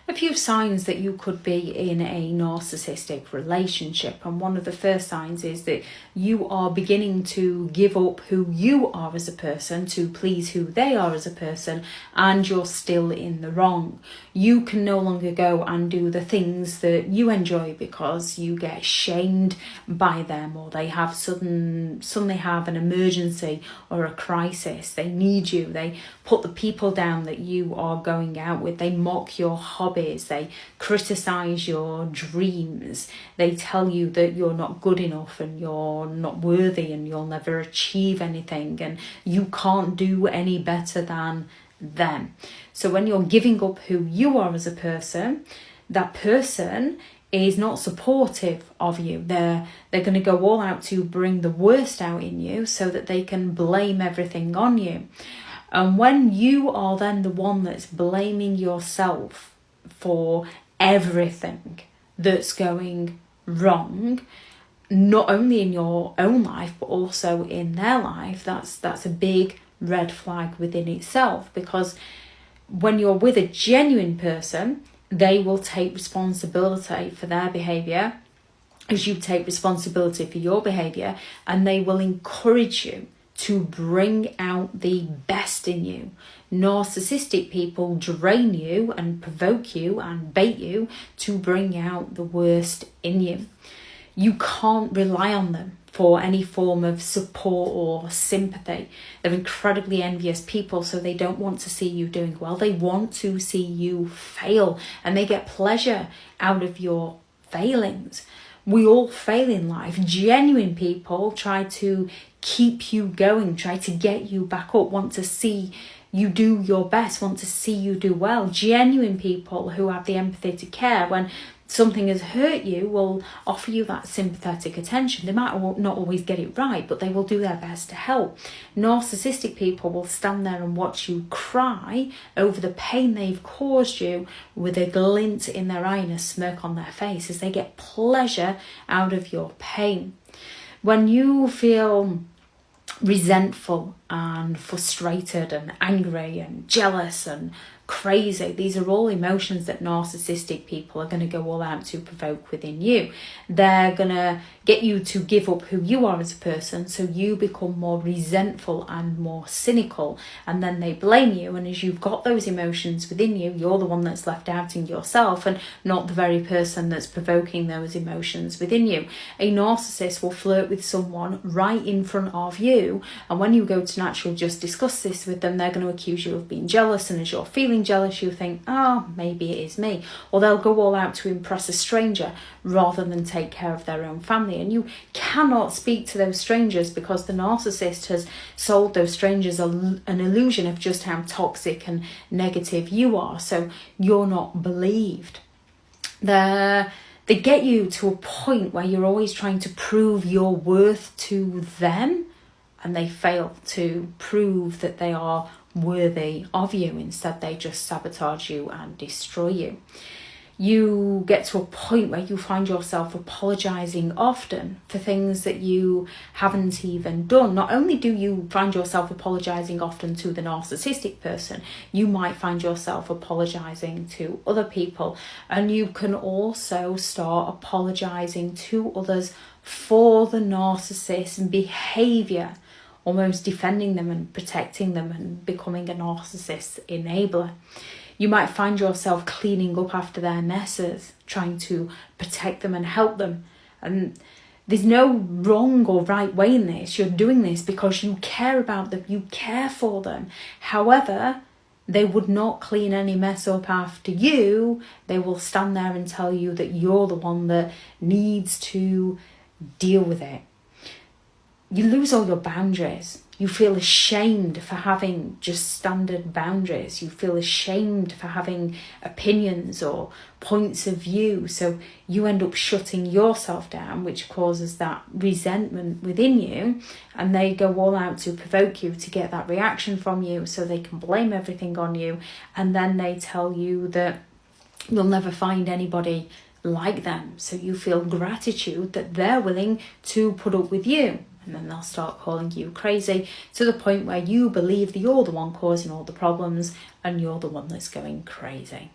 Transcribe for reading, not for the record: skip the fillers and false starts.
a few signs that you could be in a narcissistic relationship. And one of the first signs is that you are beginning to give up who you are as a person to please who they are as a person, and you're still in the wrong. You can no longer go and do the things that you enjoy because you get shamed by them, or they have suddenly have an emergency or a crisis. They need you. They put the people down that you are going out with. They mock your hobbies. They criticize your dreams. They tell you that you're not good enough and you're not worthy and you'll never achieve anything and you can't do any better than them. So when you're giving up who you are as a person, that person is not supportive of you. They're going to go all out to bring the worst out in you so that they can blame everything on you. And when you are then the one that's blaming yourself for everything that's going wrong, not only in your own life but also in their life, that's a big red flag within itself. Because when you're with a genuine person, they will take responsibility for their behaviour as you take responsibility for your behaviour, and they will encourage you to bring out the best in you. Narcissistic people drain you and provoke you and bait you to bring out the worst in you. You can't rely on them for any form of support or sympathy. They're incredibly envious people, so they don't want to see you doing well. They want to see you fail, and they get pleasure out of your failings. We all fail in life. Genuine people try to keep you going, try to get you back up, want to see you do your best, want to see you do well. Genuine people who have the empathy to care when something has hurt you will offer you that sympathetic attention. They might not always get it right, but they will do their best to help. Narcissistic people will stand there and watch you cry over the pain they've caused you with a glint in their eye and a smirk on their face as they get pleasure out of your pain. When you feel resentful and frustrated and angry and jealous and crazy, these are all emotions that narcissistic people are going to go all out to provoke within you. They're going to get you to give up who you are as a person, so you become more resentful and more cynical, and then they blame you. And as you've got those emotions within you, you're the one that's left outing yourself and not the very person that's provoking those emotions within you. A narcissist will flirt with someone right in front of you, and when you go to naturally just discuss this with them, they're going to accuse you of being jealous, and as you're feeling jealous, you think, maybe it is me. Or they'll go all out to impress a stranger rather than take care of their own family. And you cannot speak to those strangers because the narcissist has sold those strangers an illusion of just how toxic and negative you are. So you're not believed. They get you to a point where you're always trying to prove your worth to them, and they fail to prove that they are worthy of you. Instead, they just sabotage you and destroy you. You get to a point where you find yourself apologising often for things that you haven't even done. Not only do you find yourself apologising often to the narcissistic person, you might find yourself apologising to other people, and you can also start apologising to others for the narcissist's behaviour, almost defending them and protecting them and becoming a narcissist enabler. You might find yourself cleaning up after their messes, trying to protect them and help them. And there's no wrong or right way in this. You're doing this because you care about them, you care for them. However, they would not clean any mess up after you. They will stand there and tell you that you're the one that needs to deal with it. You lose all your boundaries. You feel ashamed for having just standard boundaries. You feel ashamed for having opinions or points of view. So you end up shutting yourself down, which causes that resentment within you. And they go all out to provoke you to get that reaction from you so they can blame everything on you. And then they tell you that you'll never find anybody like them. So you feel gratitude that they're willing to put up with you. And then they'll start calling you crazy to the point where you believe that you're the one causing all the problems and you're the one that's going crazy.